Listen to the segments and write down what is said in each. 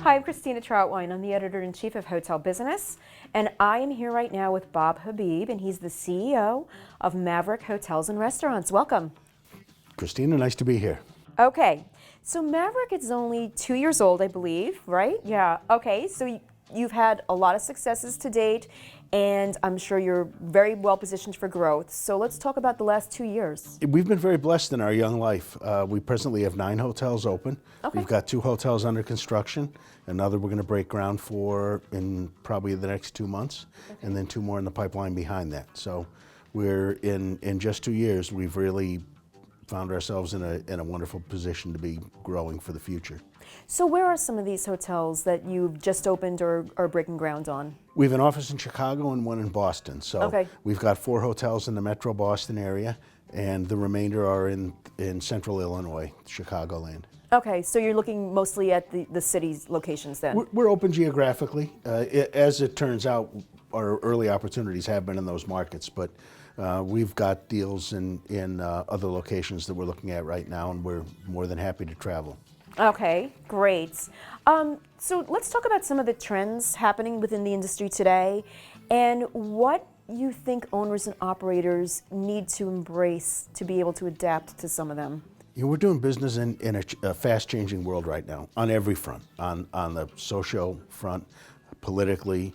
Hi, I'm Christina Trauthwein. I'm the editor-in-chief of Hotel Business, and I am here right now with Bob Habeeb, and he's the CEO of Maverick Hotels and Restaurants. Welcome. Christina, nice to be here. Okay, so Maverick is only 2 years old, I believe, right? Yeah. Okay, so you've had a lot of successes to date, and I'm sure you're very well positioned for growth. So let's talk about the last 2 years. We've been very blessed in our young life. We presently have 9 hotels open. Okay. We've got 2 hotels under construction. Another we're going to break ground for in probably the next 2 months, and then 2 more in the pipeline behind that. So we're in just 2 years, we've really found ourselves in a wonderful position to be growing for the future. So where are some of these hotels that you've just opened or are breaking ground on? We have an office in Chicago and one in Boston. So we've got 4 hotels in the metro Boston area, and the remainder are in central Illinois, Chicagoland. Okay, so you're looking mostly at the city's locations then? We're open geographically. As it turns out, our early opportunities have been in those markets, but we've got deals in other locations that we're looking at right now, and we're more than happy to travel. Okay, great. So let's talk about some of the trends happening within the industry today and what you think owners and operators need to embrace to be able to adapt to some of them. You know, we're doing business in a fast-changing world right now, on every front, on the social front, politically,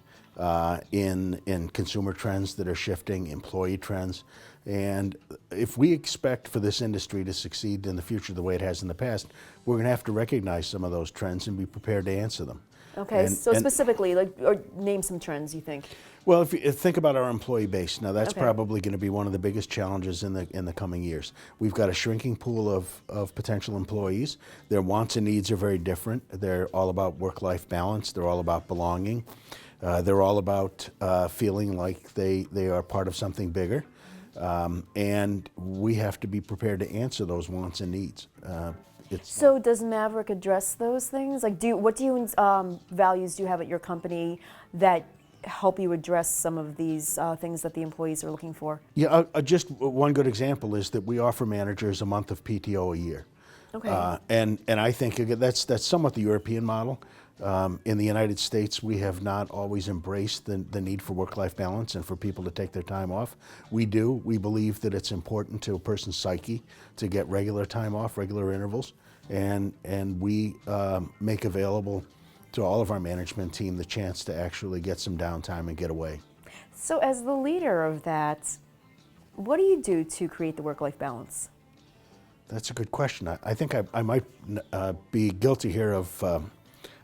in consumer trends that are shifting, employee trends. And if we expect for this industry to succeed in the future the way it has in the past, we're going to have to recognize some of those trends and be prepared to answer them. Okay, so specifically, or name some trends you think. Well, if you think about our employee base, now that's probably going to be one of the biggest challenges in the coming years. We've got a shrinking pool of potential employees. Their wants and needs are very different. They're all about work-life balance. They're all about belonging. They're all about feeling like they are part of something bigger. And we have to be prepared to answer those wants and needs. So does Maverick address those things? Like, what values do you have at your company that help you address some of these things that the employees are looking for? Yeah, just one good example is that we offer managers a month of PTO a year. Okay. And I think that's somewhat the European model. In the United States, we have not always embraced the need for work-life balance and for people to take their time off. We do. We believe that it's important to a person's psyche to get regular time off, regular intervals, and we make available to all of our management team the chance to actually get some downtime and get away. So as the leader of that, what do you do to create the work-life balance? That's a good question. I think I might be guilty here of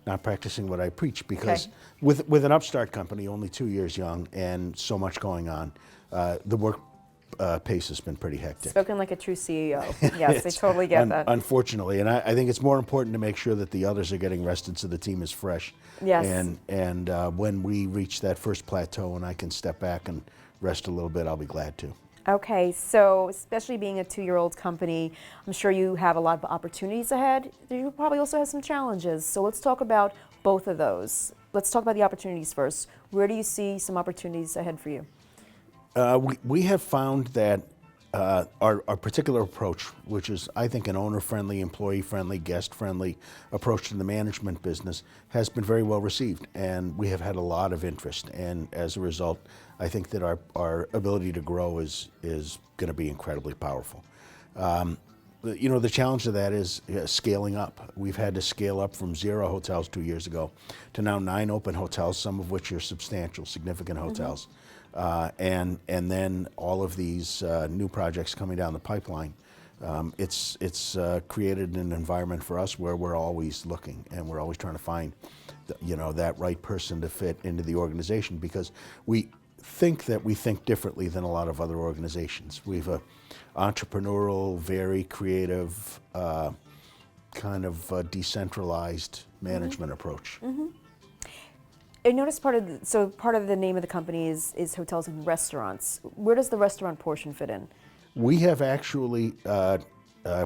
not practicing what I preach, because with an upstart company, only 2 years young and so much going on, the work pace has been pretty hectic. Spoken like a true CEO. Yes, I totally get that. Unfortunately, and I think it's more important to make sure that the others are getting rested so the team is fresh. Yes. And when we reach that first plateau and I can step back and rest a little bit, I'll be glad to. Okay, so especially being a 2-year-old company, I'm sure you have a lot of opportunities ahead. You probably also have some challenges. So let's talk about both of those. Let's talk about the opportunities first. Where do you see some opportunities ahead for you? We have found that our particular approach, which is, I think, an owner-friendly, employee-friendly, guest-friendly approach to the management business, has been very well received, and we have had a lot of interest. And as a result, I think that our ability to grow is going to be incredibly powerful. You know, the challenge of that is scaling up. We've had to scale up from 0 hotels 2 years ago to now 9 open hotels, some of which are substantial, significant hotels. And then all of these new projects coming down the pipeline. It's created an environment for us where we're always looking, and we're always trying to find that right person to fit into the organization, because we think differently than a lot of other organizations. We've an entrepreneurial, very creative, kind of decentralized management approach. I noticed part of the name of the company is Hotels and Restaurants. Where does the restaurant portion fit in? We have actually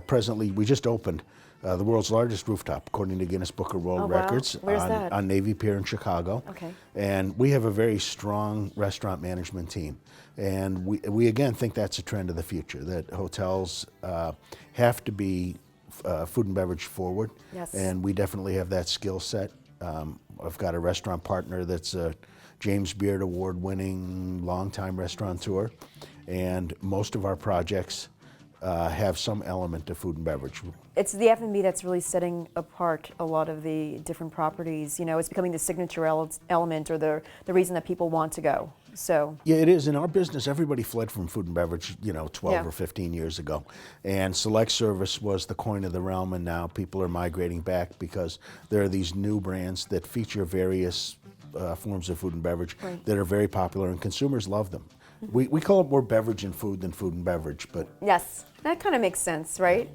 presently, we just opened the world's largest rooftop, according to Guinness World Records, on Navy Pier in Chicago. Okay. And we have a very strong restaurant management team. And we again think that's a trend of the future, that hotels have to be food and beverage forward. Yes. And we definitely have that skill set. I've got a restaurant partner that's a James Beard Award-winning, longtime restaurateur, and most of our projects have some element of food and beverage. It's the F&B that's really setting apart a lot of the different properties. You know, it's becoming the signature element or the reason that people want to go. So yeah, it is. In our business, everybody fled from food and beverage, 12 Yeah. or 15 years ago. And select service was the coin of the realm, and now people are migrating back because there are these new brands that feature various forms of food and beverage Right. that are very popular, and consumers love them. We call it more beverage and food than food and beverage, but yes, that kind of makes sense, right?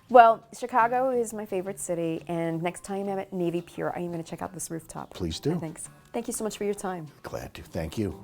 Well, Chicago is my favorite city, and next time I'm at Navy Pier, I am going to check out this rooftop. Please do. Thanks. Thank you so much for your time. glad to. Thank you.